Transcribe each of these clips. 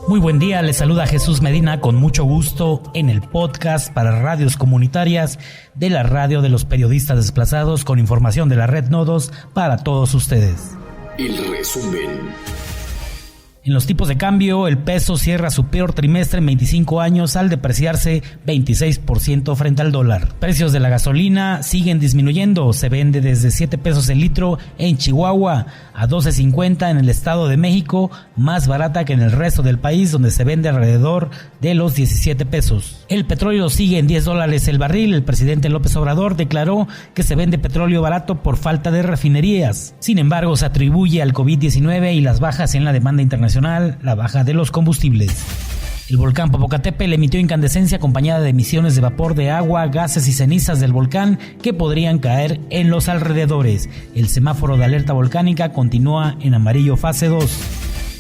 Muy buen día, les saluda Jesús Medina con mucho gusto en el podcast para radios comunitarias de la Radio de los Periodistas Desplazados con información de la Red Nodos para todos ustedes. El resumen. En los tipos de cambio, el peso cierra su peor trimestre en 25 años al depreciarse 26% frente al dólar. Precios de la gasolina siguen disminuyendo, se vende desde 7 pesos el litro en Chihuahua a 12.50 en el Estado de México, más barata que en el resto del país donde se vende alrededor de los 17 pesos. El petróleo sigue en $10 el barril. El presidente López Obrador declaró que se vende petróleo barato por falta de refinerías. Sin embargo, se atribuye al COVID-19 y las bajas en la demanda internacional la baja de los combustibles. El volcán Popocatépetl emitió incandescencia acompañada de emisiones de vapor de agua, gases y cenizas del volcán que podrían caer en los alrededores. El semáforo de alerta volcánica continúa en amarillo fase 2.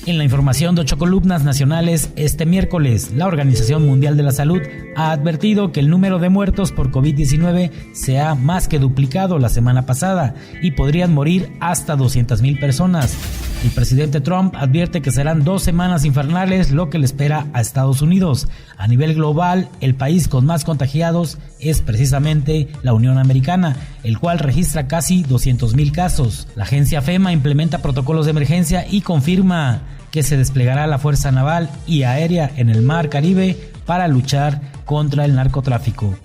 En la información de 8 columnas nacionales, este miércoles, la Organización Mundial de la Salud ha advertido que el número de muertos por COVID-19 se ha más que duplicado la semana pasada y podrían morir hasta 200,000 personas. El presidente Trump advierte que serán 2 semanas infernales lo que le espera a Estados Unidos. A nivel global, el país con más contagiados es precisamente la Unión Americana, el cual registra casi 200,000 casos. La agencia FEMA implementa protocolos de emergencia y confirma que se desplegará la Fuerza Naval y Aérea en el Mar Caribe para luchar contra el narcotráfico.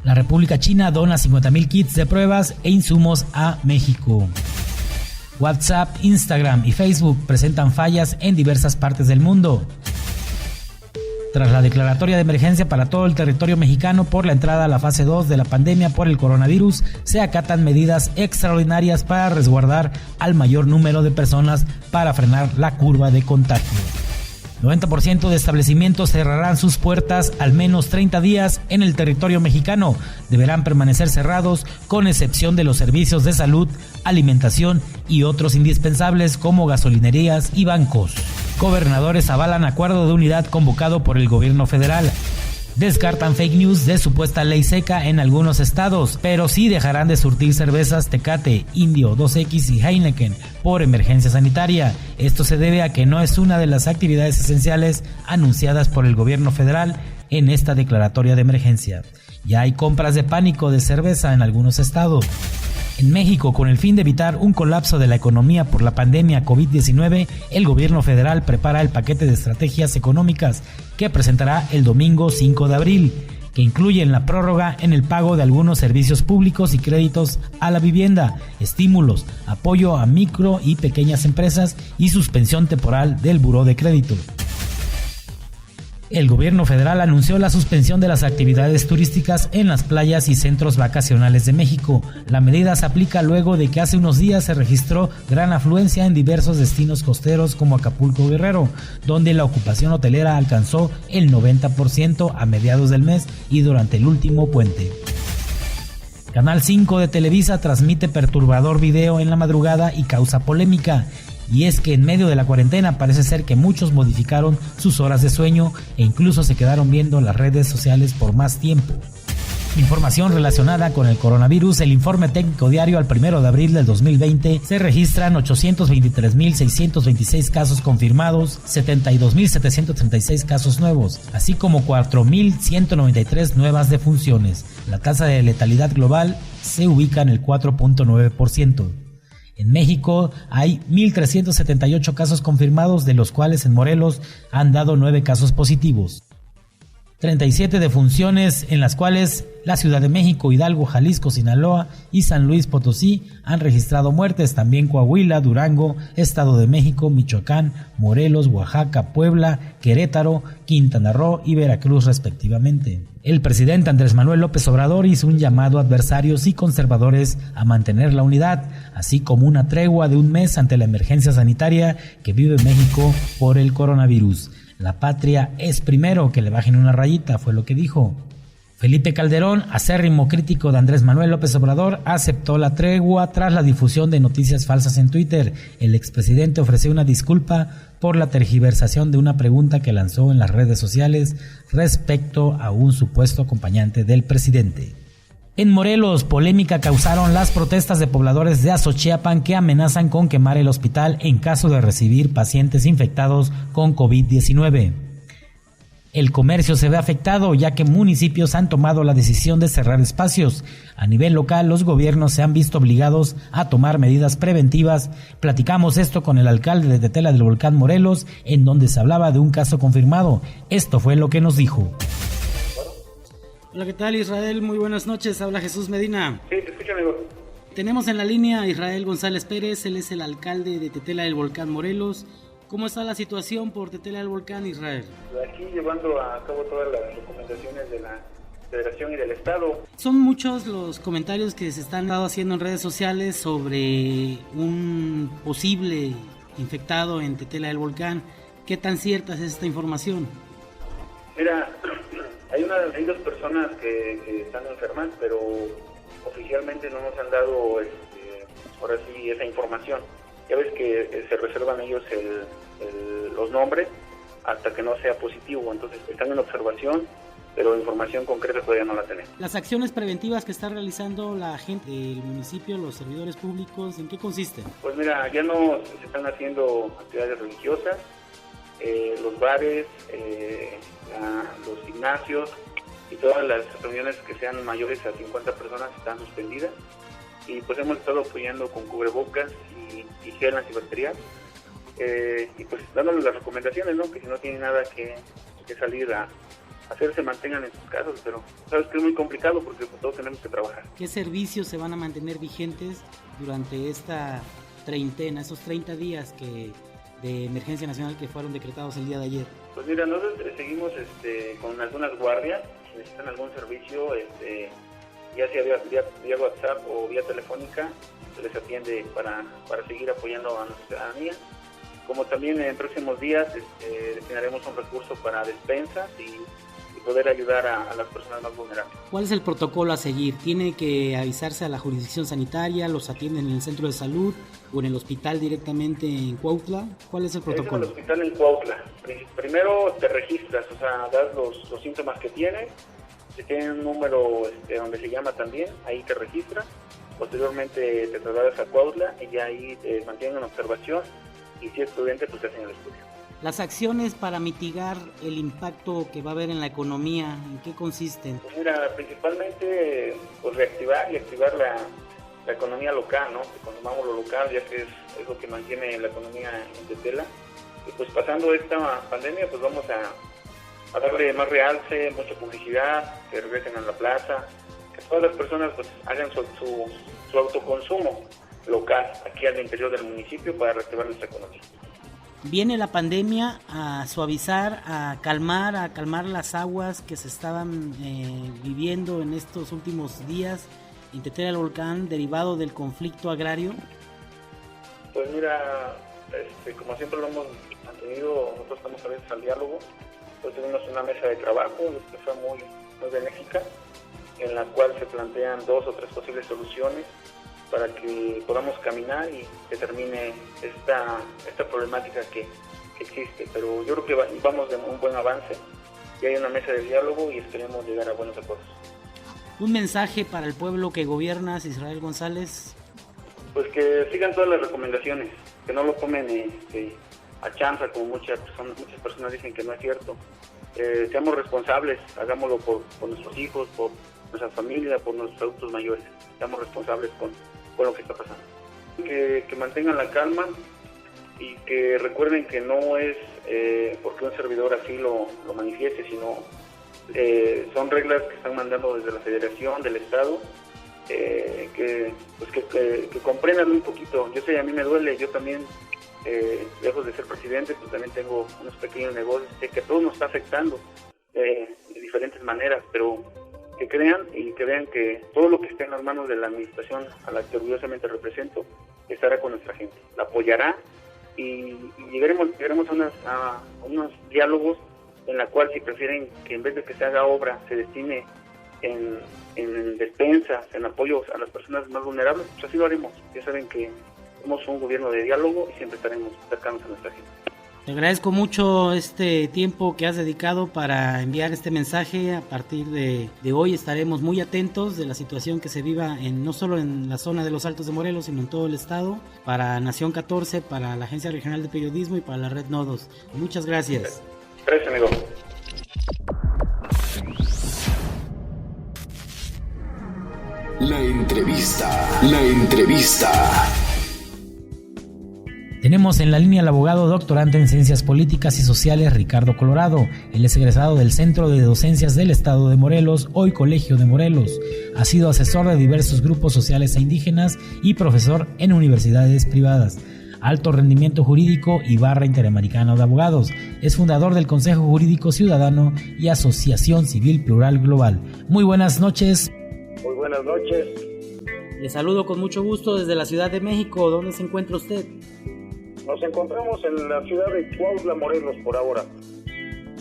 La República China dona 50,000 kits de pruebas e insumos a México. WhatsApp, Instagram y Facebook presentan fallas en diversas partes del mundo. Tras la declaratoria de emergencia para todo el territorio mexicano por la entrada a la fase 2 de la pandemia por el coronavirus, se acatan medidas extraordinarias para resguardar al mayor número de personas para frenar la curva de contagio. 90% de establecimientos cerrarán sus puertas al menos 30 días en el territorio mexicano. Deberán permanecer cerrados con excepción de los servicios de salud, alimentación y otros indispensables como gasolinerías y bancos. Gobernadores avalan acuerdo de unidad convocado por el gobierno federal. Descartan fake news de supuesta ley seca en algunos estados, pero sí dejarán de surtir cervezas Tecate, Indio, 2X y Heineken por emergencia sanitaria. Esto se debe a que no es una de las actividades esenciales anunciadas por el gobierno federal en esta declaratoria de emergencia. Ya hay compras de pánico de cerveza en algunos estados. En México, con el fin de evitar un colapso de la economía por la pandemia COVID-19, el gobierno federal prepara el paquete de estrategias económicas que presentará el domingo 5 de abril, que incluyen la prórroga en el pago de algunos servicios públicos y créditos a la vivienda, estímulos, apoyo a micro y pequeñas empresas y suspensión temporal del buró de crédito. El gobierno federal anunció la suspensión de las actividades turísticas en las playas y centros vacacionales de México. La medida se aplica luego de que hace unos días se registró gran afluencia en diversos destinos costeros como Acapulco, Guerrero, donde la ocupación hotelera alcanzó el 90% a mediados del mes y durante el último puente. Canal 5 de Televisa transmite perturbador video en la madrugada y causa polémica. Y es que en medio de la cuarentena parece ser que muchos modificaron sus horas de sueño e incluso se quedaron viendo las redes sociales por más tiempo. Información relacionada con el coronavirus. El informe técnico diario al 1 de abril del 2020 se registran 823,626 casos confirmados, 72,736 casos nuevos, así como 4,193 nuevas defunciones. La tasa de letalidad global se ubica en el 4.9%. En México hay 1,378 casos confirmados, de los cuales en Morelos han dado 9 casos positivos. 37 defunciones, en las cuales la Ciudad de México, Hidalgo, Jalisco, Sinaloa y San Luis Potosí han registrado muertes. También Coahuila, Durango, Estado de México, Michoacán, Morelos, Oaxaca, Puebla, Querétaro, Quintana Roo y Veracruz respectivamente. El presidente Andrés Manuel López Obrador hizo un llamado a adversarios y conservadores a mantener la unidad, así como una tregua de un mes ante la emergencia sanitaria que vive México por el coronavirus. La patria es primero, que le bajen una rayita, fue lo que dijo. Felipe Calderón, acérrimo crítico de Andrés Manuel López Obrador, aceptó la tregua tras la difusión de noticias falsas en Twitter. El expresidente ofreció una disculpa por la tergiversación de una pregunta que lanzó en las redes sociales respecto a un supuesto acompañante del presidente. En Morelos, polémica causaron las protestas de pobladores de Azochiapan que amenazan con quemar el hospital en caso de recibir pacientes infectados con COVID-19. El comercio se ve afectado ya que municipios han tomado la decisión de cerrar espacios. A nivel local, los gobiernos se han visto obligados a tomar medidas preventivas. Platicamos esto con el alcalde de Tetela del Volcán, Morelos, en donde se hablaba de un caso confirmado. Esto fue lo que nos dijo. Hola, ¿qué tal, Israel? Muy buenas noches, habla Jesús Medina. Sí, te escucho, amigo. Tenemos en la línea a Israel González Pérez, él es el alcalde de Tetela del Volcán, Morelos. ¿Cómo está la situación por Tetela del Volcán, Israel? Aquí llevando a cabo todas las recomendaciones de la Federación y del Estado. Son muchos los comentarios que se están haciendo en redes sociales sobre un posible infectado en Tetela del Volcán. ¿Qué tan cierta es esta información? Mira, hay dos personas que están enfermas, pero oficialmente no nos han dado ahora sí esa información. Ya ves que se reservan ellos los nombres hasta que no sea positivo, entonces están en observación, pero información concreta todavía no la tenemos. Las acciones preventivas que está realizando la gente del municipio, los servidores públicos, ¿en qué consisten? Pues mira, ya no se están haciendo actividades religiosas, los bares, los gimnasios y todas las reuniones que sean mayores a 50 personas están suspendidas, y pues hemos estado apoyando con cubrebocas y gel antibacterial, y pues dándoles las recomendaciones, ¿no? Que si no tienen nada que salir a hacer, se mantengan en sus casas, pero sabes que es muy complicado porque pues, todos tenemos que trabajar. ¿Qué servicios se van a mantener vigentes durante esta treintena, esos 30 días de emergencia nacional que fueron decretados el día de ayer? Pues mira, nosotros seguimos con algunas guardias. Si necesitan algún servicio, ya sea vía WhatsApp o vía telefónica, se les atiende para seguir apoyando a nuestra ciudadanía. Como también en próximos días destinaremos un recurso para despensas y poder ayudar a las personas más vulnerables. ¿Cuál es el protocolo a seguir? ¿Tiene que avisarse a la jurisdicción sanitaria? ¿Los atienden en el centro de salud o en el hospital directamente en Cuautla? ¿Cuál es el protocolo? Es en el hospital en Cuautla. Primero te registras, o sea, das los síntomas que tienes. Si tienen un número donde se llama también, ahí te registras. Posteriormente te trasladas a Cuautla y ya ahí te mantienen en observación, y si es prudente, pues te hacen el estudio. Las acciones para mitigar el impacto que va a haber en la economía, ¿en qué consisten? Pues mira, principalmente pues reactivar y activar la economía local, ¿no? Que consumamos lo local, ya que es lo que mantiene la economía en Tetela. Y pues pasando esta pandemia, pues vamos a darle más realce, mucha publicidad, que regresen a la plaza, que todas las personas pues hagan su autoconsumo local aquí al interior del municipio para reactivar nuestra economía. Viene la pandemia a suavizar, a calmar las aguas que se estaban viviendo en estos últimos días en Tetela del Volcán derivado del conflicto agrario. Pues mira, como siempre lo hemos mantenido, nosotros estamos abiertos al diálogo. Pues tuvimos una mesa de trabajo que fue muy benéfica, en la cual se plantean 2 o 3 posibles soluciones para que podamos caminar y que termine esta problemática que existe. Pero yo creo que vamos de un buen avance, y hay una mesa de diálogo y esperemos llegar a buenos acuerdos. ¿Un mensaje para el pueblo que gobiernas, Israel González? Pues que sigan todas las recomendaciones, que no lo tomen a chanza, como muchas personas dicen que no es cierto. Seamos responsables, hagámoslo por nuestros hijos, por nuestra familia, por nuestros adultos mayores. Seamos responsables con lo que está pasando. Que mantengan la calma y que recuerden que no es porque un servidor así lo manifieste, sino son reglas que están mandando desde la Federación, del Estado, que comprendan un poquito. Yo sé, a mí me duele, yo también, lejos de ser presidente, pues también tengo unos pequeños negocios, sé que a todos nos está afectando de diferentes maneras, pero que crean y que vean que todo lo que esté en las manos de la administración a la que orgullosamente represento estará con nuestra gente, la apoyará, y llegaremos a unos diálogos en la cual, si prefieren que en vez de que se haga obra se destine en despensas, en apoyos a las personas más vulnerables, pues así lo haremos. Ya saben que somos un gobierno de diálogo y siempre estaremos cercanos a nuestra gente. Te agradezco mucho este tiempo que has dedicado para enviar este mensaje. A partir de hoy estaremos muy atentos de la situación que se viva no solo en la zona de los Altos de Morelos, sino en todo el estado, para Nación 14, para la Agencia Regional de Periodismo y para la Red Nodos. Muchas gracias. Gracias, amigo. La entrevista. Tenemos en la línea al abogado doctorante en Ciencias Políticas y Sociales Ricardo Colorado. Él es egresado del Centro de Docencias del Estado de Morelos, hoy Colegio de Morelos. Ha sido asesor de diversos grupos sociales e indígenas y profesor en universidades privadas. Alto rendimiento jurídico y barra interamericana de abogados. Es fundador del Consejo Jurídico Ciudadano y Asociación Civil Plural Global. Muy buenas noches. Muy buenas noches. Le saludo con mucho gusto desde la Ciudad de México. ¿Dónde se encuentra usted? Nos encontramos en la ciudad de Cuautla, Morelos, por ahora.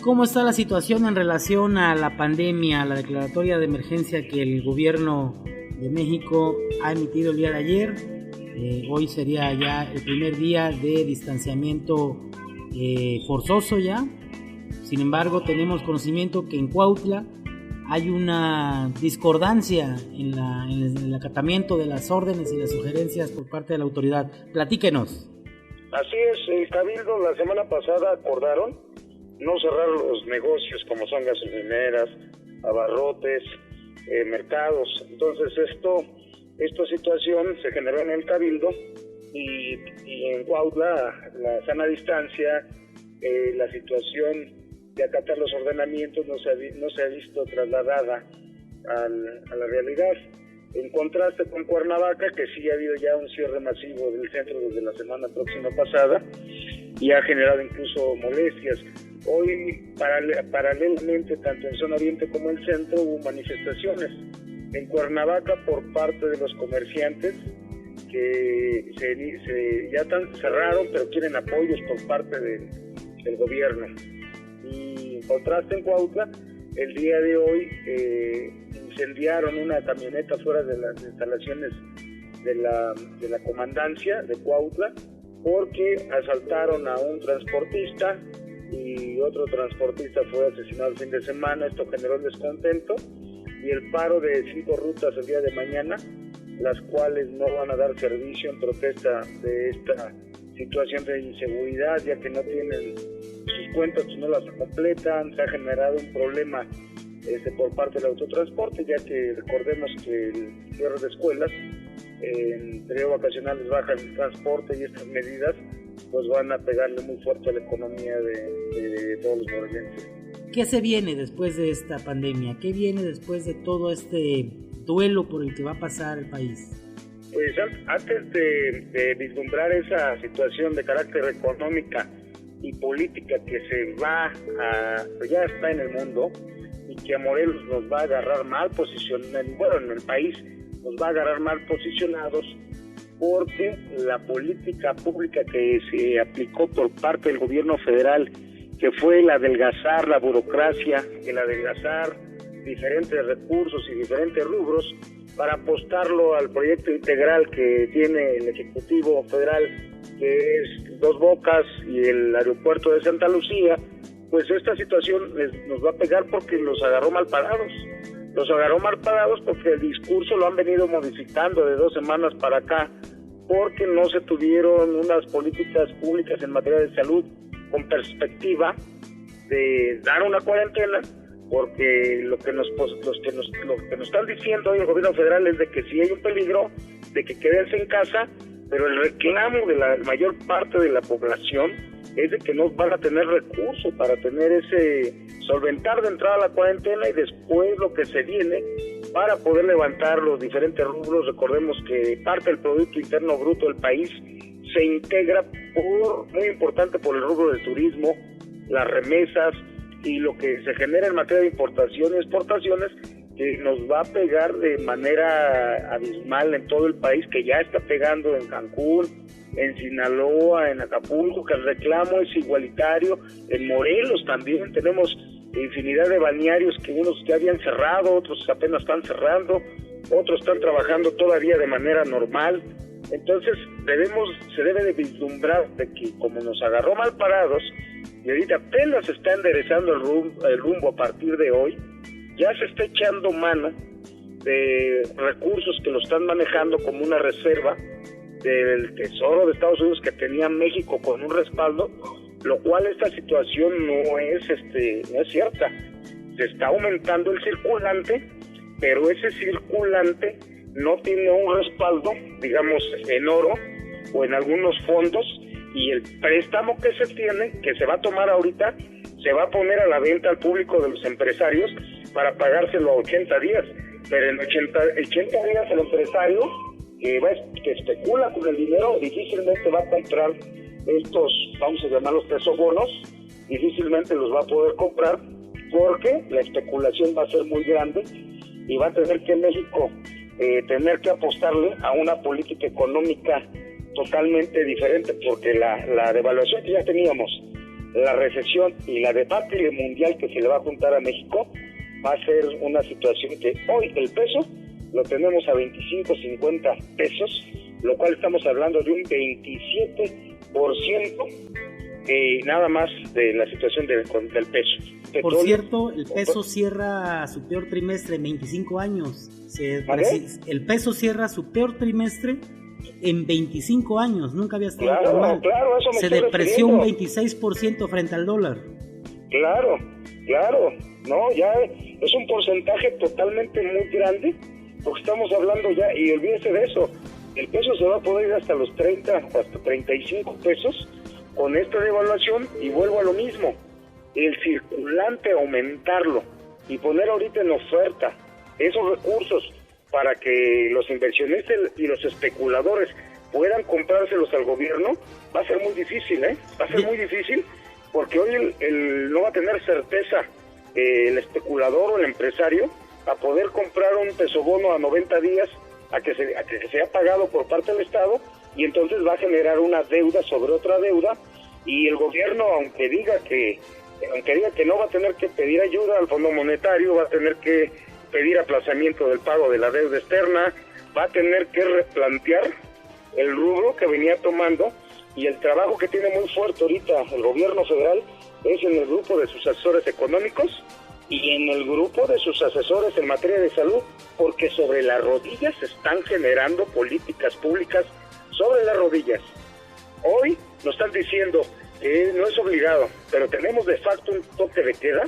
¿Cómo está la situación en relación a la pandemia, a la declaratoria de emergencia que el gobierno de México ha emitido el día de ayer? Hoy sería ya el primer día de distanciamiento forzoso ya. Sin embargo, tenemos conocimiento que en Cuautla hay una discordancia en el acatamiento de las órdenes y las sugerencias por parte de la autoridad. Platíquenos. Así es, el Cabildo la semana pasada acordaron no cerrar los negocios como son gasolineras, abarrotes, mercados. Entonces esta situación se generó en el Cabildo y en Cuautla la sana distancia, la situación de acatar los ordenamientos no se ha visto trasladada a la realidad. En contraste con Cuernavaca, que sí ha habido ya un cierre masivo del centro desde la semana próxima pasada y ha generado incluso molestias. Hoy, paralelamente, tanto en zona oriente como en el centro, hubo manifestaciones. En Cuernavaca, por parte de los comerciantes, que ya cerraron, pero quieren apoyos por parte del gobierno. Y en contraste en Cuautla, el día de hoy incendiaron una camioneta fuera de las instalaciones de la comandancia de Cuautla porque asaltaron a un transportista y otro transportista fue asesinado el fin de semana. Esto generó descontento y el paro de 5 rutas el día de mañana, las cuales no van a dar servicio en protesta de esta situación de inseguridad, ya que no tienen sus cuentas, no las completan. Se ha generado un problema por parte del autotransporte, ya que recordemos que el cierre de escuelas, en periodo vacacionales baja el transporte y estas medidas pues van a pegarle muy fuerte a la economía de todos los morelenses. ¿Qué se viene después de esta pandemia? ¿Qué viene después de todo este duelo por el que va a pasar el país? Pues antes de vislumbrar esa situación de carácter económica y política que ya está en el mundo y que a Morelos nos va a agarrar mal posicionados, en el país nos va a agarrar mal posicionados, porque la política pública que se aplicó por parte del gobierno federal, que fue el adelgazar la burocracia, el adelgazar diferentes recursos y diferentes rubros para apostarlo al proyecto integral que tiene el Ejecutivo Federal, que es Dos Bocas y el aeropuerto de Santa Lucía, pues esta situación nos va a pegar porque los agarró mal parados. Los agarró mal parados porque el discurso lo han venido modificando de 2 semanas para acá, porque no se tuvieron unas políticas públicas en materia de salud con perspectiva de dar una cuarentena, porque lo que nos están diciendo hoy el gobierno federal es de que si hay un peligro, de que quédense en casa, pero el reclamo de la mayor parte de la población es de que no van a tener recursos para tener solventar de entrada la cuarentena y después lo que se viene para poder levantar los diferentes rubros. Recordemos que parte del Producto Interno Bruto del país se integra muy importante por el rubro del turismo, las remesas y lo que se genera en materia de importación y exportaciones, que nos va a pegar de manera abismal en todo el país, que ya está pegando en Cancún, en Sinaloa, en Acapulco, que el reclamo es igualitario. En Morelos también tenemos infinidad de balnearios que unos ya habían cerrado, otros apenas están cerrando, otros están trabajando todavía de manera normal. Entonces se debe de vislumbrar de que como nos agarró mal parados y ahorita apenas se está enderezando el rumbo a partir de hoy, ya se está echando mano de recursos que lo están manejando como una reserva del Tesoro de Estados Unidos que tenía México con un respaldo, lo cual esta situación no es cierta. Se está aumentando el circulante, pero ese circulante no tiene un respaldo, digamos, en oro o en algunos fondos, y el préstamo que se tiene, que se va a tomar ahorita, se va a poner a la venta al público de los empresarios para pagárselo a 80 días, pero en 80 días el empresario que especula con el dinero difícilmente va a comprar estos, vamos a llamarlos pesobonos, difícilmente los va a poder comprar porque la especulación va a ser muy grande y va a tener que México tener que apostarle a una política económica totalmente diferente, porque la devaluación que ya teníamos, la recesión y la debacle mundial que se le va a juntar a México va a ser una situación que hoy el peso lo tenemos a 25, 50 pesos, lo cual estamos hablando de un 27% nada más de la situación del peso. Por cierto, el peso cierra su peor trimestre en 25 años. El peso cierra su peor trimestre en 25 años. Nunca había estado tan mal. Claro, eso se depreció un 26% frente al dólar. Claro. No, ya es un porcentaje totalmente muy grande, porque estamos hablando ya, y olvídese de eso, el peso se va a poder ir hasta los 30, hasta 35 pesos con esta devaluación, y vuelvo a lo mismo, el circulante aumentarlo y poner ahorita en oferta esos recursos para que los inversionistas y los especuladores puedan comprárselos al gobierno, va a ser muy difícil, va a ser muy difícil, porque hoy no va a tener certeza el especulador o el empresario a poder comprar un pesobono a 90 días a que sea pagado por parte del Estado, y entonces va a generar una deuda sobre otra deuda, y el gobierno, aunque diga que no va a tener que pedir ayuda al Fondo Monetario, va a tener que pedir aplazamiento del pago de la deuda externa, va a tener que replantear el rubro que venía tomando, y el trabajo que tiene muy fuerte ahorita el gobierno federal es en el grupo de sus asesores económicos y en el grupo de sus asesores en materia de salud, porque sobre las rodillas se están generando políticas públicas sobre las rodillas. Hoy nos están diciendo que no es obligado, pero tenemos de facto un toque de queda,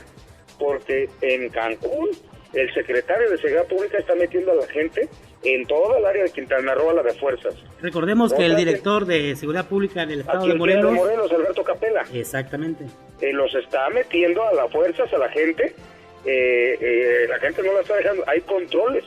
porque en Cancún el secretario de Seguridad Pública está metiendo a la gente en toda el área de Quintana Roo a la de fuerzas. Recordemos que el director de Seguridad Pública del Estado de Morelos, Alberto Capela, exactamente, los está metiendo a las fuerzas a la gente. La gente no la está dejando. Hay controles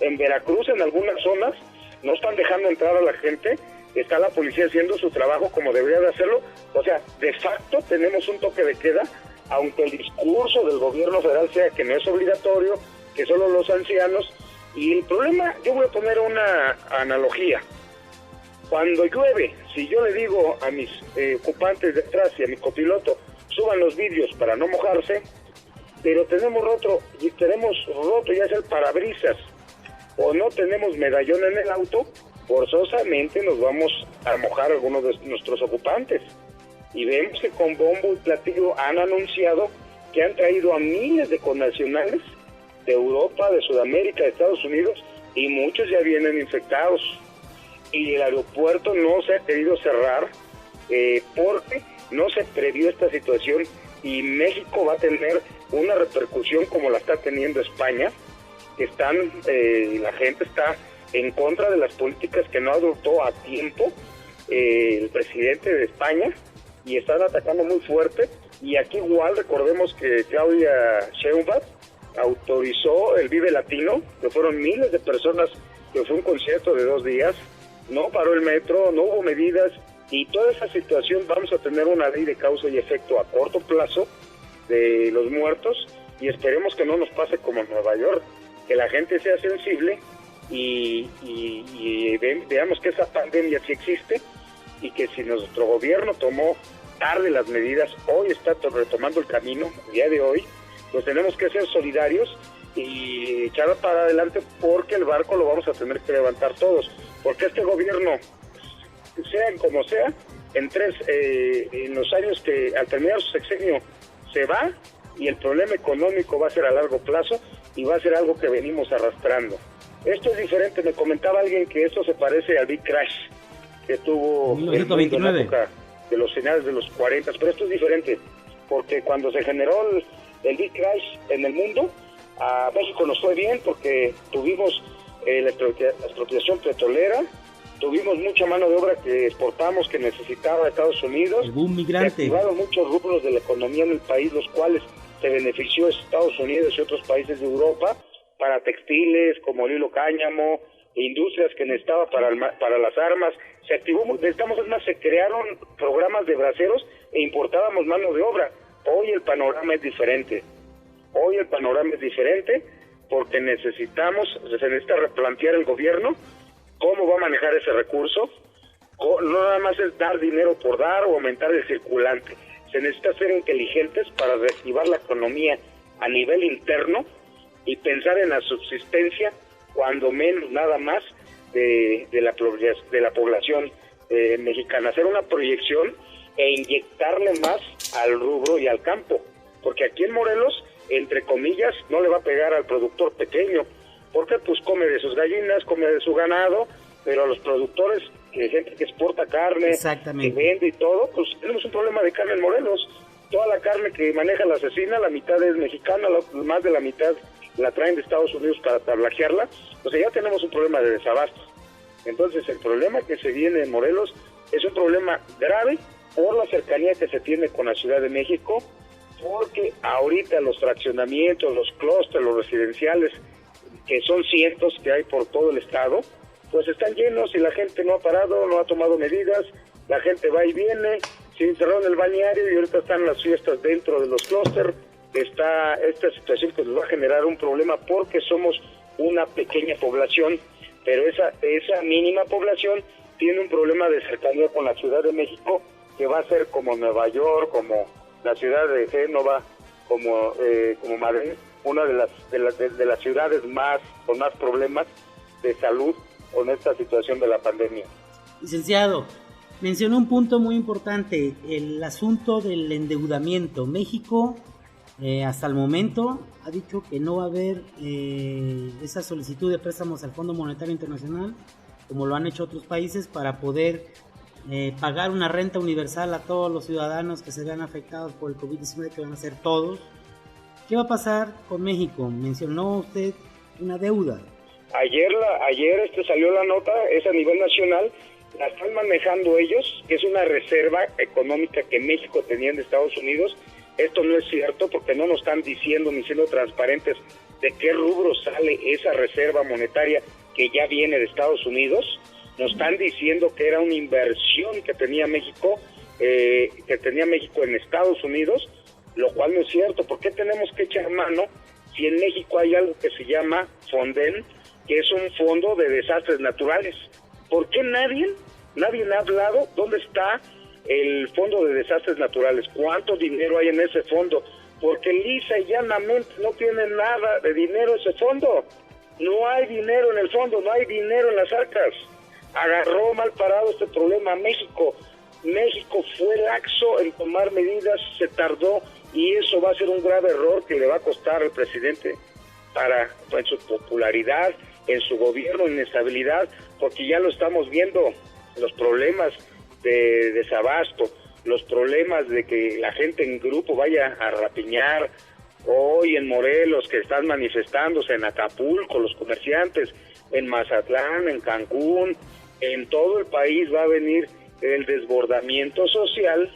en Veracruz, en algunas zonas no están dejando entrar a la gente. Está la policía haciendo su trabajo como debería de hacerlo. O sea, de facto tenemos un toque de queda, aunque el discurso del gobierno federal sea que no es obligatorio, que solo los ancianos. Y el problema, yo voy a poner una analogía. Cuando llueve, si yo le digo a mis ocupantes detrás y a mi copiloto, suban los vidrios para no mojarse, pero tenemos roto ya es el parabrisas, o no tenemos medallón en el auto, forzosamente nos vamos a mojar algunos de nuestros ocupantes. Y vemos que con bombo y platillo han anunciado que han traído a miles de connacionales de Europa, de Sudamérica, de Estados Unidos, y muchos ya vienen infectados. Y el aeropuerto no se ha querido cerrar porque no se previó esta situación, y México va a tener una repercusión como la está teniendo España. La gente está en contra de las políticas que no adoptó a tiempo el presidente de España, y están atacando muy fuerte. Y aquí igual recordemos que Claudia Sheinbaum autorizó el Vive Latino, que fueron miles de personas, que fue un concierto de 2 días, no paró el metro, no hubo medidas, y toda esa situación vamos a tener una ley de causa y efecto a corto plazo de los muertos, y esperemos que no nos pase como en Nueva York, que la gente sea sensible y veamos que esa pandemia sí existe, y que si nuestro gobierno tomó tarde las medidas, hoy está retomando el camino, el día de hoy, pues tenemos que ser solidarios y echar para adelante, porque el barco lo vamos a tener que levantar todos. porque este gobierno, sea como sea, en los años que al terminar su sexenio se va, y el problema económico va a ser a largo plazo y va a ser algo que venimos arrastrando. Esto es diferente. Me comentaba alguien que esto se parece al Big Crash que tuvo el mundo en la época de los finales de los 40, pero esto es diferente, porque cuando se generó el Big Crash en el mundo, a México nos fue bien porque tuvimos la expropiación petrolera, tuvimos mucha mano de obra que exportamos, que necesitaba Estados Unidos, el boom migrante, se activaron muchos rubros de la economía en el país, los cuales se benefició Estados Unidos y otros países de Europa, para textiles como el hilo cáñamo, industrias que necesitaba para las armas. Se activó, se crearon programas de braceros e importábamos mano de obra. Hoy el panorama es diferente. Porque se necesita replantear el gobierno cómo va a manejar ese recurso. No nada más es dar dinero por dar o aumentar el circulante. Se necesita ser inteligentes para reactivar la economía a nivel interno y pensar en la subsistencia, cuando menos nada más, de la población mexicana. Hacer una proyección e inyectarle más al rubro y al campo. Porque aquí en Morelos, entre comillas, no le va a pegar al productor pequeño, porque pues come de sus gallinas, come de su ganado, pero a los productores, gente que exporta carne, que vende y todo, pues tenemos un problema de carne en Morelos. Toda la carne que maneja la asesina, la mitad es mexicana, más de la mitad la traen de Estados Unidos para tablajearla. O sea, ya tenemos un problema de desabasto. Entonces, el problema que se viene en Morelos es un problema grave por la cercanía que se tiene con la Ciudad de México, porque ahorita los fraccionamientos, los clústeres, los residenciales, que son cientos que hay por todo el estado, pues están llenos y la gente no ha parado, no ha tomado medidas, la gente va y viene, se encerraron en el balneario y ahorita están las fiestas dentro de los clústeres. Está esta situación que nos va a generar un problema porque somos una pequeña población, pero esa mínima población tiene un problema de cercanía con la Ciudad de México, que va a ser como Nueva York, como la ciudad de Génova, como Madrid, una de las ciudades con más problemas de salud con esta situación de la pandemia. Licenciado, mencionó un punto muy importante, el asunto del endeudamiento. México hasta el momento ha dicho que no va a haber esa solicitud de préstamos al Fondo Monetario Internacional, como lo han hecho otros países, para poder pagar una renta universal a todos los ciudadanos que se vean afectados por el COVID-19, que van a ser todos. ¿Qué va a pasar con México? Mencionó usted una deuda. Ayer salió la nota, es a nivel nacional, la están manejando ellos, que es una reserva económica que México tenía en Estados Unidos. Esto no es cierto porque no nos están diciendo ni siendo transparentes de qué rubro sale esa reserva monetaria que ya viene de Estados Unidos. Nos están diciendo que era una inversión que tenía México en Estados Unidos, lo cual no es cierto. ¿Por qué tenemos que echar mano si en México hay algo que se llama Fonden, que es un fondo de desastres naturales? ¿Por qué nadie ha hablado dónde está el fondo de desastres naturales? ¿Cuánto dinero hay en ese fondo? Porque lisa y llanamente no tiene nada de dinero ese fondo. No hay dinero en el fondo, no hay dinero en las arcas. Agarró mal parado este problema a México. México fue laxo en tomar medidas, se tardó, y eso va a ser un grave error que le va a costar al presidente en su popularidad, en su gobierno, en estabilidad, porque ya lo estamos viendo, los problemas de desabasto, los problemas de que la gente en grupo vaya a rapiñar. Hoy en Morelos, que están manifestándose en Acapulco, los comerciantes, en Mazatlán, en Cancún, en todo el país va a venir el desbordamiento social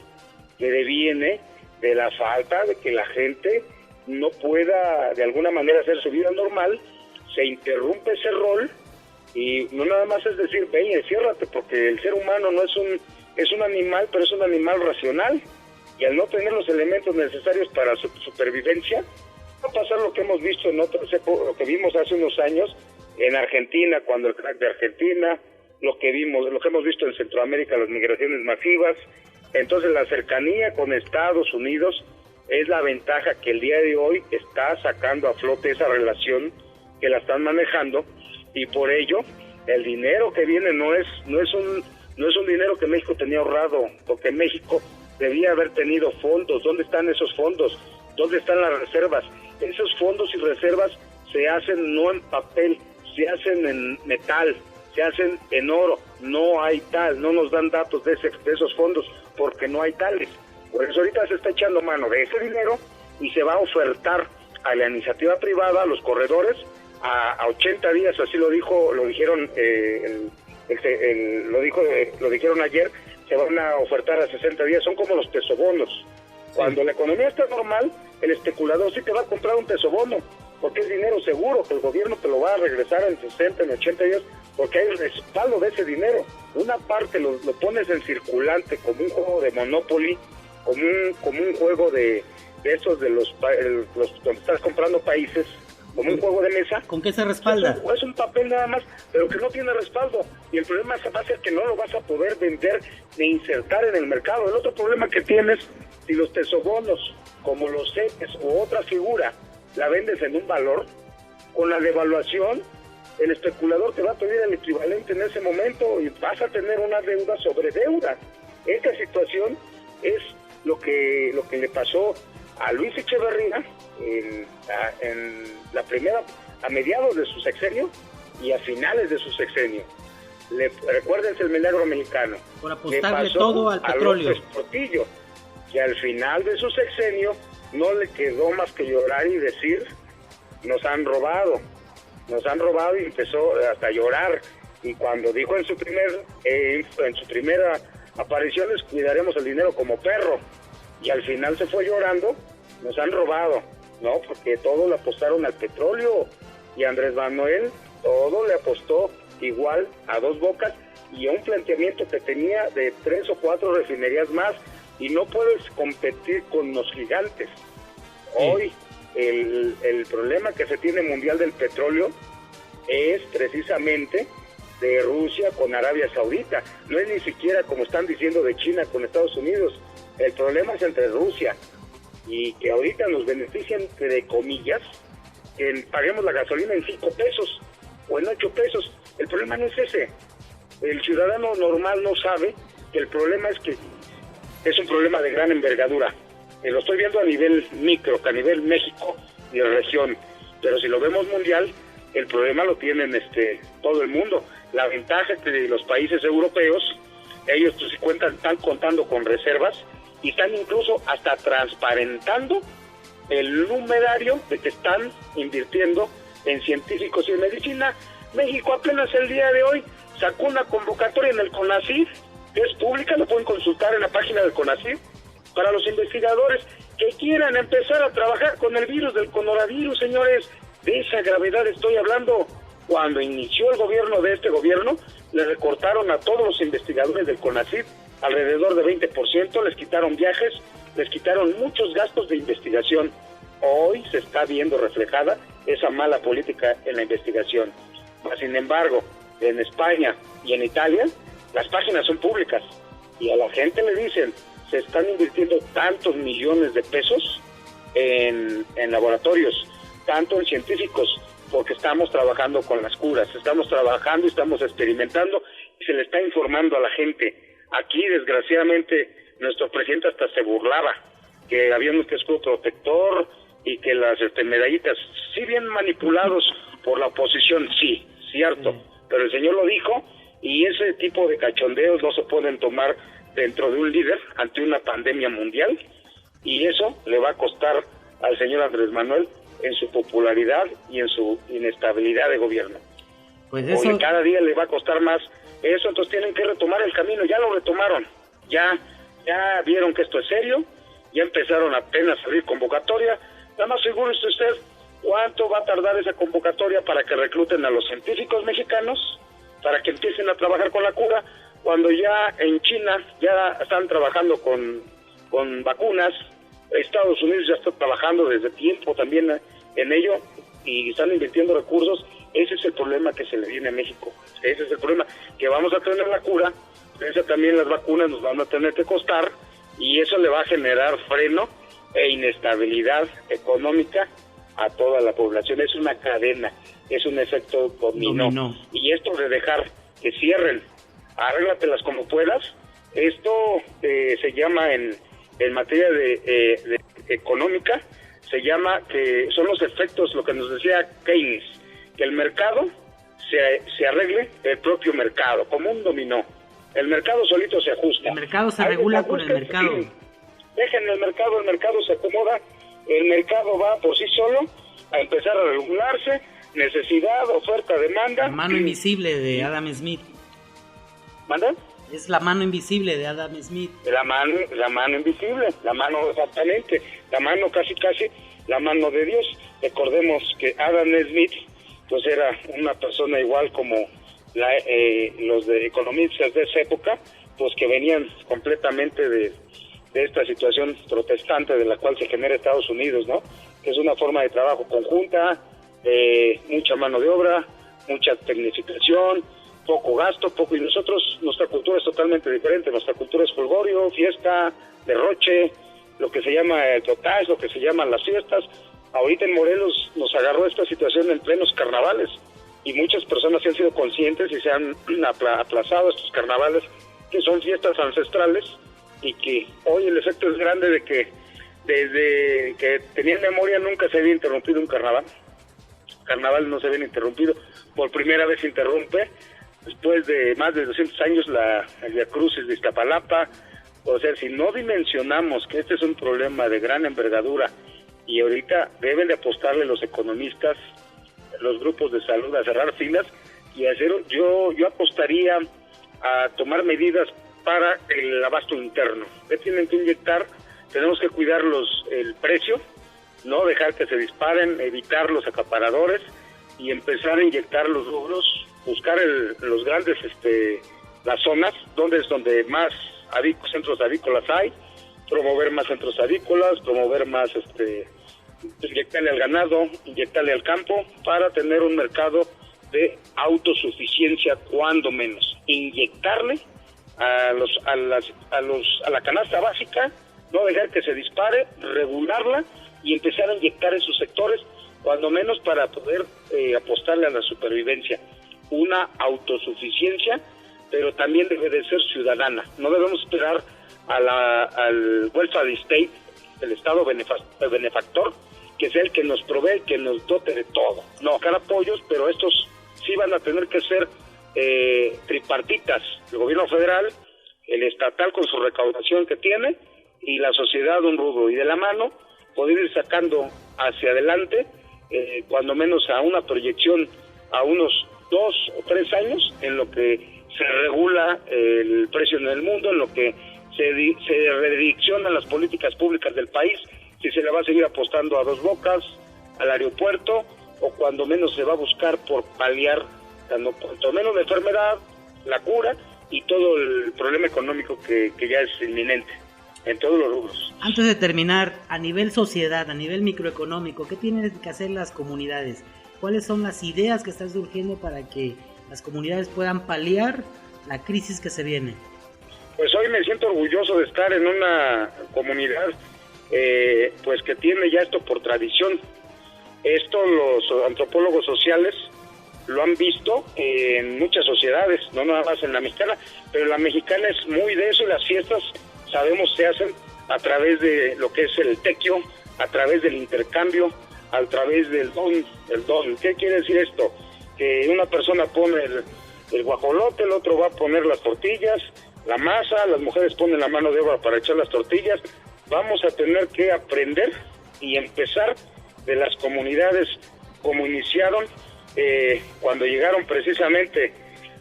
que deviene de la falta de que la gente no pueda de alguna manera hacer su vida normal. Se interrumpe ese rol y no nada más es decir, ven y enciérrate, porque el ser humano no es un animal, pero es un animal racional, y al no tener los elementos necesarios para su supervivencia, va a pasar lo que hemos visto en otras épocas, lo que vimos hace unos años en Argentina, cuando el crack de Argentina, lo que hemos visto en Centroamérica, las migraciones masivas. Entonces la cercanía con Estados Unidos es la ventaja que el día de hoy está sacando a flote esa relación, que la están manejando, y por ello El dinero que viene no es un dinero que México tenía ahorrado, porque México debía haber tenido fondos. ¿Dónde están esos fondos? ¿Dónde están las reservas? Esos fondos y reservas se hacen no en papel, se hacen en metal, se hacen en oro. No hay tal, no nos dan datos de esos fondos porque no hay tales. Por eso ahorita se está echando mano de ese dinero y se va a ofertar a la iniciativa privada, a los corredores, a 80 días, así lo dijeron lo dijeron ayer, se van a ofertar a 60 días, son como los tesobonos. Cuando la economía está normal, el especulador sí te va a comprar un tesobono, porque es dinero seguro, que el gobierno te lo va a regresar en 60, en 80 días, porque hay el respaldo de ese dinero. Una parte lo pones en circulante, como un juego de Monopoly, como un juego de esos de los donde estás comprando países, como un juego de mesa. ¿Con qué se respalda? Es un papel nada más, pero que no tiene respaldo. Y el problema va a ser que no lo vas a poder vender ni insertar en el mercado. El otro problema que tienes, si los tesobonos, como los CETES u otra figura, la vendes en un valor, con la devaluación, el especulador te va a pedir el equivalente en ese momento y vas a tener una deuda sobre deuda. Esta situación es lo que le pasó a Luis Echeverría a mediados de su sexenio y a finales de su sexenio. Recuérdense el milagro mexicano. Por apostarle todo al petróleo. A López Portillo, que al final de su sexenio no le quedó más que llorar y decir, nos han robado, y empezó hasta a llorar. Y cuando dijo en su primera aparición, les cuidaremos el dinero como perro, y al final se fue llorando, nos han robado, ¿no? Porque todo le apostaron al petróleo, y Andrés Manuel todo le apostó igual a Dos Bocas y a un planteamiento que tenía de 3 o 4 refinerías más, y no puedes competir con los gigantes. Hoy el problema que se tiene mundial del petróleo es precisamente de Rusia con Arabia Saudita, no es ni siquiera como están diciendo de China con Estados Unidos. El problema es entre Rusia, y que ahorita nos benefician, de comillas, que paguemos la gasolina en 5 pesos o en 8 pesos. El problema no es ese. El ciudadano normal no sabe que el problema es que es un problema de gran envergadura. Lo estoy viendo a nivel micro, a nivel México y la región, pero si lo vemos mundial, el problema lo tienen todo el mundo. La ventaja es que los países europeos, ellos están contando con reservas y están incluso hasta transparentando el numerario de que están invirtiendo en científicos y en medicina. México apenas el día de hoy sacó una convocatoria en el CONACYT, que es pública, lo pueden consultar en la página del CONACYT, para los investigadores que quieran empezar a trabajar con el virus del coronavirus, señores. De esa gravedad estoy hablando. Cuando inició el gobierno de este gobierno, le recortaron a todos los investigadores del CONACYT alrededor de 20%, les quitaron viajes, les quitaron muchos gastos de investigación. Hoy se está viendo reflejada esa mala política en la investigación. Sin embargo, en España y en Italia, las páginas son públicas y a la gente le dicen, se están invirtiendo tantos millones de pesos en laboratorios, tanto en científicos, porque estamos trabajando con las curas, estamos trabajando y estamos experimentando, y se le está informando a la gente. Aquí, desgraciadamente, nuestro presidente hasta se burlaba, que había un escudo protector y que las medallitas, sí bien manipulados por la oposición, sí, cierto, pero el señor lo dijo, y ese tipo de cachondeos no se pueden tomar dentro de un líder ante una pandemia mundial, y eso le va a costar al señor Andrés Manuel en su popularidad y en su inestabilidad de gobierno. Pues eso... Porque cada día le va a costar más eso, entonces tienen que retomar el camino. Ya lo retomaron, ya vieron que esto es serio, ya empezaron apenas a abrir convocatoria. Nada más asegúrese usted cuánto va a tardar esa convocatoria para que recluten a los científicos mexicanos, para que empiecen a trabajar con la cura, cuando ya en China ya están trabajando con vacunas. Estados Unidos ya está trabajando desde tiempo también en ello y están invirtiendo recursos. Ese es el problema que se le viene a México. Ese es el problema, que vamos a tener la cura, pero también las vacunas nos van a tener que costar, y eso le va a generar freno e inestabilidad económica a toda la población. Es una cadena, es un efecto dominó. Y esto de dejar que cierren, arréglatelas como puedas, esto se llama en materia de económica, se llama que son los efectos, lo que nos decía Keynes, que el mercado se arregle el propio mercado, como un dominó. El mercado solito se ajusta. El mercado se regula con el mercado. Dejen el mercado se acomoda, el mercado va por sí solo a empezar a regularse, necesidad, oferta, demanda. La mano invisible de Adam Smith. ¿Manda? Es la mano invisible de Adam Smith. La mano invisible, la mano exactamente, la mano casi, la mano de Dios. Recordemos que Adam Smith, pues era una persona igual como los de economistas de esa época, pues que venían completamente de esta situación protestante de la cual se genera Estados Unidos, ¿no? Que es una forma de trabajo conjunta, mucha mano de obra, mucha tecnificación, poco gasto, y nuestra cultura es totalmente diferente. Nuestra cultura es folgorio, fiesta, derroche, lo que se llama el totage, lo que se llaman las fiestas. Ahorita en Morelos nos agarró esta situación en plenos carnavales y muchas personas se han sido conscientes y se han aplazado estos carnavales, que son fiestas ancestrales, y que hoy el efecto es grande de que desde que tenía memoria nunca se había interrumpido un carnaval. Carnaval no se había interrumpido, por primera vez se interrumpe después de más de 200 años el Vía Crucis de Iztapalapa. O sea, si no dimensionamos que este es un problema de gran envergadura, y ahorita deben de apostarle los economistas, los grupos de salud, a cerrar filas y hacer, yo apostaría a tomar medidas para el abasto interno. ¿Qué tienen que inyectar? Tenemos que cuidar el precio, no dejar que se disparen, evitar los acaparadores y empezar a inyectar los rubros, buscar los grandes, las zonas donde más centros avícolas hay, promover más centros avícolas, promover más, inyectarle al ganado, inyectarle al campo, para tener un mercado de autosuficiencia, cuando menos. Inyectarle a la canasta básica, no dejar que se dispare, regularla y empezar a inyectar esos sectores, cuando menos para poder apostarle a la supervivencia. Una autosuficiencia, pero también debe de ser ciudadana. No debemos esperar al welfare state, el Estado benefactor, que sea el que nos provee, que nos dote de todo. No, buscar apoyos, pero estos sí van a tener que ser tripartitas: el gobierno federal, el estatal con su recaudación que tiene, y la sociedad un rubro, y de la mano poder ir sacando hacia adelante, cuando menos a una proyección a unos 2 o 3 años, en lo que se regula el precio en el mundo, en lo que se redireccionan las políticas públicas del país, si se le va a seguir apostando a Dos Bocas, al aeropuerto, o cuando menos se va a buscar por paliar, cuanto menos la enfermedad, la cura y todo el problema económico que ya es inminente en todos los rubros. Antes de terminar, a nivel sociedad, a nivel microeconómico, ¿qué tienen que hacer las comunidades? ¿Cuáles son las ideas que están surgiendo para que las comunidades puedan paliar la crisis que se viene? Pues hoy me siento orgulloso de estar en una comunidad pues que tiene ya esto por tradición. Esto los antropólogos sociales lo han visto en muchas sociedades, no nada más en la mexicana, pero la mexicana es muy de eso, y las fiestas, sabemos, se hacen a través de lo que es el tequio, a través del intercambio, a través del don. ¿Qué quiere decir esto? Que una persona pone el guajolote, el otro va a poner las tortillas, la masa, las mujeres ponen la mano de obra para echar las tortillas. Vamos a tener que aprender y empezar de las comunidades como iniciaron cuando llegaron precisamente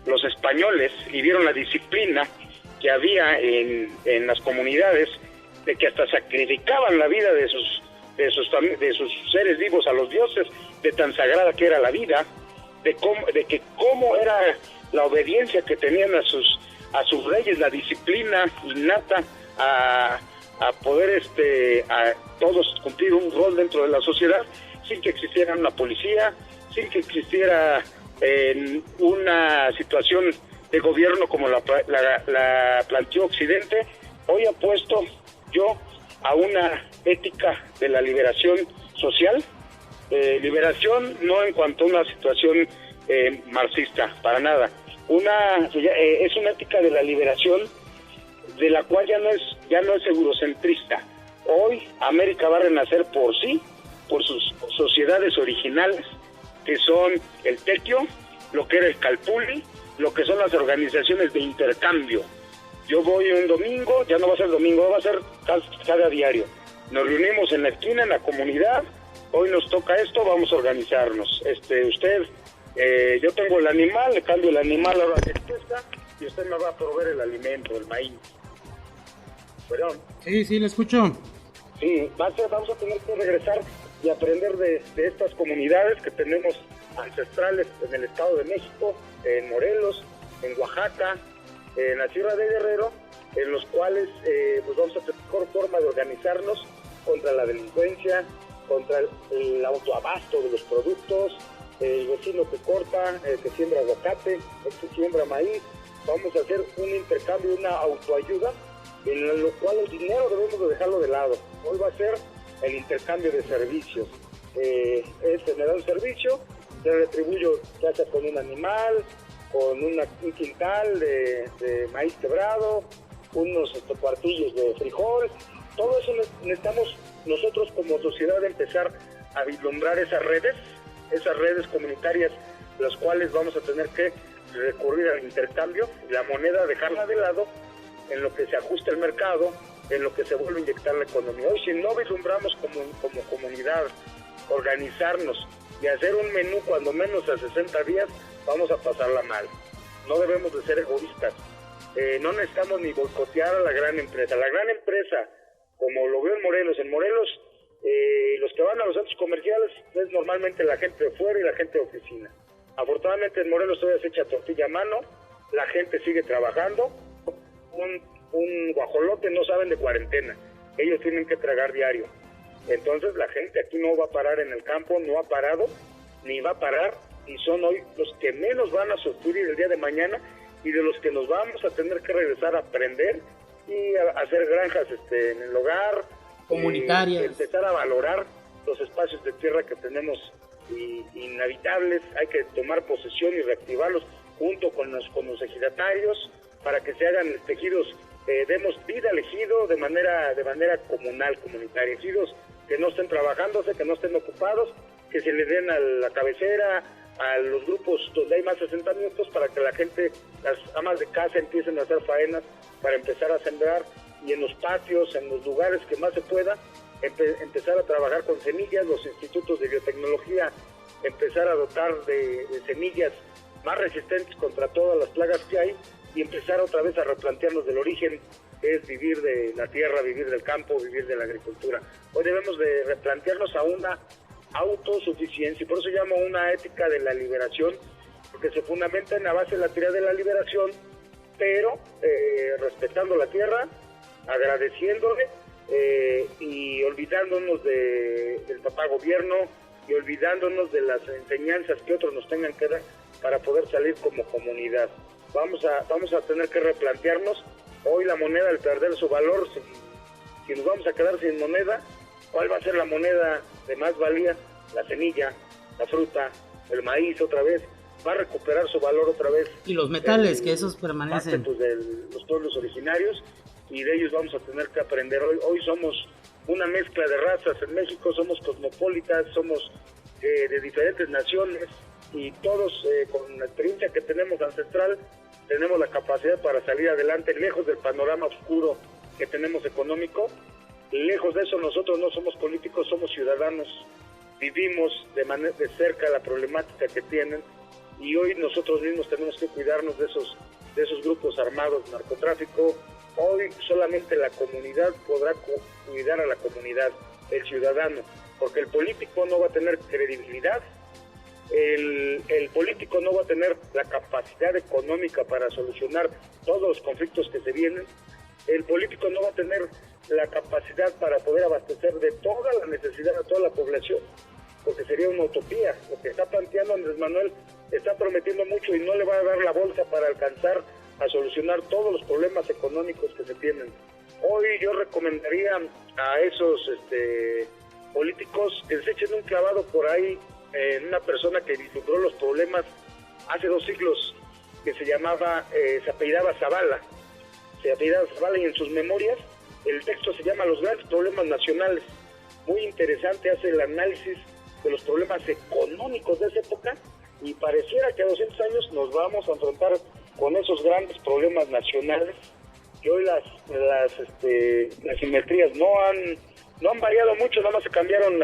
los españoles y vieron la disciplina que había en las comunidades, de que hasta sacrificaban la vida de sus seres vivos a los dioses, de tan sagrada que era la vida, de cómo era la obediencia que tenían a sus reyes, la disciplina innata a poder a todos cumplir un rol dentro de la sociedad, sin que existiera una policía, sin que existiera una situación de gobierno como la planteó Occidente. Hoy apuesto yo a una ética de la liberación social, Liberación no en cuanto a una situación marxista, para nada. Es una ética de la liberación de la cual ya no es eurocentrista. Hoy América va a renacer por sí, por sus sociedades originales, que son el Tequio, lo que era el Calpulli, lo que son las organizaciones de intercambio. Yo voy un domingo, ya no va a ser domingo, va a ser cada diario. Nos reunimos en la esquina, en la comunidad, hoy nos toca esto, vamos a organizarnos. Yo tengo el animal, le cambio el animal ahora que está, y usted me va a proveer el alimento, el maíz. ¿Perdón? Sí, le escucho. Sí, vamos a tener que regresar y aprender de estas comunidades que tenemos ancestrales en el Estado de México, en Morelos, en Oaxaca, en la Sierra de Guerrero, en los cuales pues vamos a tener mejor forma de organizarnos contra la delincuencia, contra el autoabasto de los productos, el vecino que corta, que siembra aguacate, el que siembra maíz. Vamos a hacer un intercambio, una autoayuda, en lo cual el dinero debemos de dejarlo de lado. Hoy va a ser el intercambio de servicios. Me da un servicio, le retribuyo ya sea con un animal, con un quintal de maíz quebrado, unos cuartillos de frijol. Todo eso necesitamos nosotros como sociedad empezar a vislumbrar esas redes comunitarias, las cuales vamos a tener que recurrir al intercambio, la moneda dejarla de lado, en lo que se ajusta el mercado, en lo que se vuelve a inyectar la economía. Hoy, si no vislumbramos como comunidad, organizarnos y hacer un menú cuando menos a 60 días, vamos a pasarla mal. No debemos de ser egoístas. No necesitamos ni boicotear a la gran empresa. La gran empresa, como lo veo en Morelos, los que van a los centros comerciales es normalmente la gente de fuera y la gente de oficina. Afortunadamente en Morelos todavía se echa tortilla a mano, la gente sigue trabajando. Un guajolote no saben de cuarentena, ellos tienen que tragar diario. Entonces la gente aquí no va a parar en el campo, no ha parado, ni va a parar, y son hoy los que menos van a sufrir el día de mañana, y de los que nos vamos a tener que regresar a aprender y a hacer granjas en el hogar, comunitarias, empezar a valorar los espacios de tierra que tenemos inhabitables. Hay que tomar posesión y reactivarlos junto con los ejidatarios para que se hagan tejidos, demos vida al ejido de manera comunal, comunitaria, ejidos que no estén trabajándose, que no estén ocupados, que se le den a la cabecera, a los grupos donde hay más asentamientos, para que la gente, las amas de casa empiecen a hacer faenas para empezar a sembrar, y en los patios, en los lugares que más se pueda, empezar a trabajar con semillas, los institutos de biotecnología, empezar a dotar de semillas más resistentes contra todas las plagas que hay, y empezar otra vez a replantearnos del origen, que es vivir de la tierra, vivir del campo, vivir de la agricultura. Hoy debemos de replantearnos a una autosuficiencia, y por eso llamo una ética de la liberación, porque se fundamenta en la base de la teoría de la liberación, pero respetando la tierra, agradeciéndole, y olvidándonos del papá gobierno, y olvidándonos de las enseñanzas que otros nos tengan que dar para poder salir como comunidad. Vamos a tener que replantearnos. Hoy la moneda, al perder su valor, si nos vamos a quedar sin moneda, ¿cuál va a ser la moneda de más valía? La semilla, la fruta, el maíz otra vez, va a recuperar su valor otra vez. Y los metales, que esos permanecen. Parte, de los pueblos originarios, y de ellos vamos a tener que aprender. Hoy somos una mezcla de razas en México, somos cosmopolitas, somos de diferentes naciones, y todos con la experiencia que tenemos ancestral, tenemos la capacidad para salir adelante, lejos del panorama oscuro que tenemos económico. Lejos de eso, nosotros no somos políticos, somos ciudadanos, vivimos de cerca la problemática que tienen, y hoy nosotros mismos tenemos que cuidarnos de esos grupos armados, narcotráfico. Hoy solamente la comunidad podrá cuidar a la comunidad, el ciudadano, porque el político no va a tener credibilidad, el político no va a tener la capacidad económica para solucionar todos los conflictos que se vienen, el político no va a tener la capacidad para poder abastecer de toda la necesidad a toda la población, porque sería una utopía. Lo que está planteando Andrés Manuel, está prometiendo mucho y no le va a dar la bolsa para alcanzar a solucionar todos los problemas económicos que se tienen. Hoy yo recomendaría a esos políticos se echen un clavado por ahí en una persona que vislumbró los problemas hace 2 siglos, que se apellidaba Zavala. Y en sus memorias el texto se llama Los grandes problemas nacionales. Muy interesante, hace el análisis de los problemas económicos de esa época, y pareciera que a 200 años nos vamos a enfrentar con esos grandes problemas nacionales, que hoy las simetrías no han variado mucho, nada más se cambiaron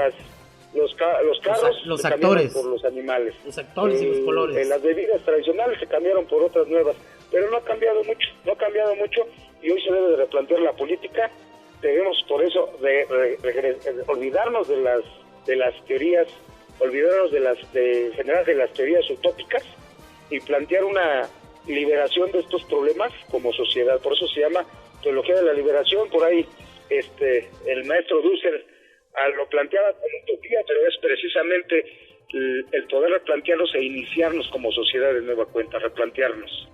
los carros, los se actores por los animales. Los actores y los colores. Las bebidas tradicionales se cambiaron por otras nuevas, pero no ha cambiado mucho, y hoy se debe de replantear la política. Debemos por eso olvidarnos de las teorías, generar de las teorías utópicas y plantear una liberación de estos problemas como sociedad. Por eso se llama teología de la liberación. Por ahí el maestro Dussel lo planteaba como utopía, pero es precisamente el poder replantearnos e iniciarnos como sociedad de nueva cuenta, replantearnos.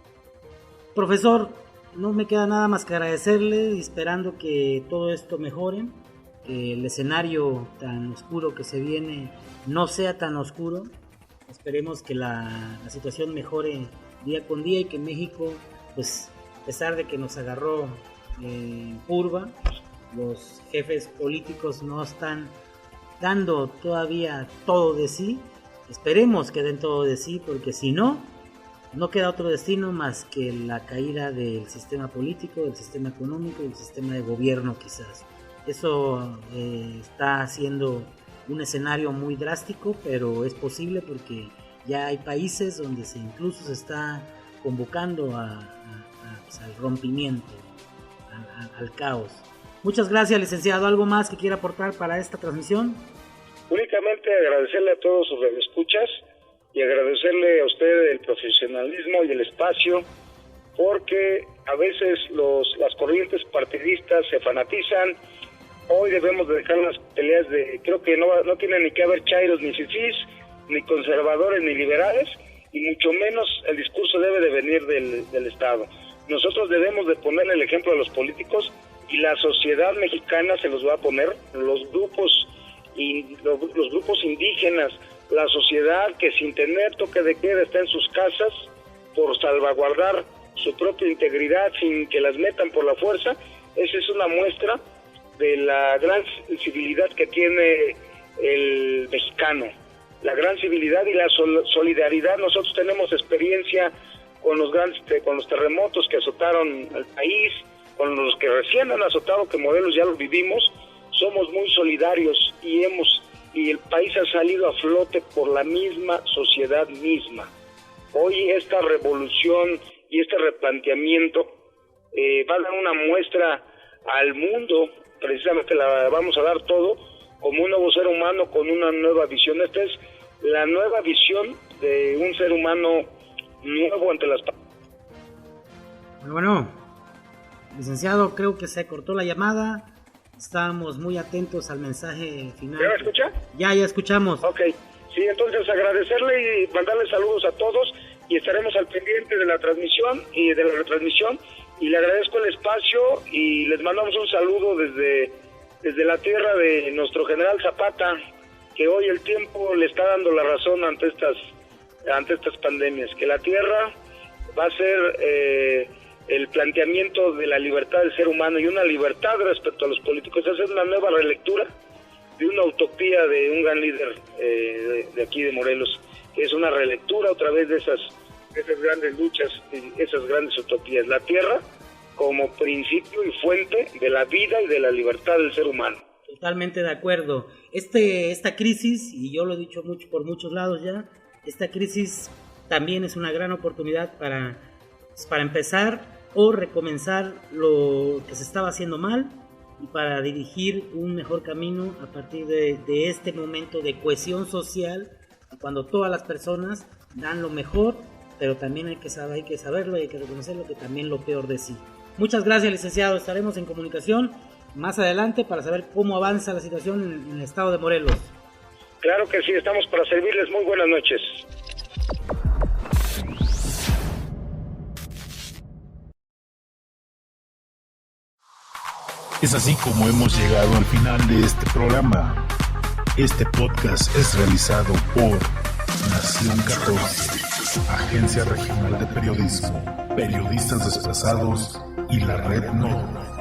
Profesor, no me queda nada más que agradecerle, esperando que todo esto mejore, que el escenario tan oscuro que se viene no sea tan oscuro. Esperemos que la situación mejore día con día y que México, pues a pesar de que nos agarró en curva, los jefes políticos no están dando todavía todo de sí. Esperemos que den todo de sí, porque si no queda otro destino más que la caída del sistema político, del sistema económico y del sistema de gobierno quizás. Eso está haciendo un escenario muy drástico, pero es posible porque ya hay países donde incluso se está convocando al rompimiento, al caos. Muchas gracias, licenciado. ¿Algo más que quiera aportar para esta transmisión? Únicamente agradecerle a todos sus radioescuchas y agradecerle a usted el profesionalismo y el espacio, porque a veces las corrientes partidistas se fanatizan. Hoy debemos de dejar las peleas creo que no tiene ni que haber chairos ni fifís, ni conservadores ni liberales, y mucho menos el discurso debe de venir del Estado. Nosotros debemos de poner el ejemplo a los políticos, y la sociedad mexicana se los va a poner, los grupos indígenas, la sociedad que sin tener toque de queda está en sus casas por salvaguardar su propia integridad sin que las metan por la fuerza. Esa es una muestra de la gran civilidad que tiene el mexicano, la gran civilidad y la solidaridad. Nosotros tenemos experiencia con los terremotos que azotaron al país, con los que recién han azotado, que Morelos ya los vivimos. Somos muy solidarios y el país ha salido a flote por la misma sociedad misma. Hoy esta revolución y este replanteamiento va a dar una muestra al mundo. Precisamente la vamos a dar todo como un nuevo ser humano con una nueva visión. Esta es la nueva visión de un ser humano nuevo ante las... Bueno, licenciado, creo que se cortó la llamada. Estábamos muy atentos al mensaje final. ¿Ya me escucha? Ya escuchamos. Ok, sí, entonces agradecerle y mandarle saludos a todos, y estaremos al pendiente de la transmisión y de la retransmisión, y le agradezco el espacio y les mandamos un saludo desde la tierra de nuestro general Zapata, que hoy el tiempo le está dando la razón ante estas pandemias, que la tierra va a ser el planteamiento de la libertad del ser humano y una libertad respecto a los políticos. Esa es una nueva relectura de una utopía de un gran líder de aquí de Morelos, que es una relectura otra vez de esas grandes luchas, esas grandes utopías. La tierra como principio y fuente de la vida y de la libertad del ser humano. Totalmente de acuerdo. Esta crisis, y yo lo he dicho mucho por muchos lados ya, esta crisis también es una gran oportunidad para empezar o recomenzar lo que se estaba haciendo mal y para dirigir un mejor camino a partir de este momento de cohesión social, cuando todas las personas dan lo mejor, pero también hay que saberlo y hay que reconocerlo, que también lo peor de sí. Muchas gracias, licenciado. Estaremos en comunicación más adelante para saber cómo avanza la situación en el estado de Morelos. Claro que sí, estamos para servirles. Muy buenas noches. Es así como hemos llegado al final de este programa. Este podcast es realizado por Nación 14, Agencia Regional de Periodismo, Periodistas Desplazados y la Red Nodo.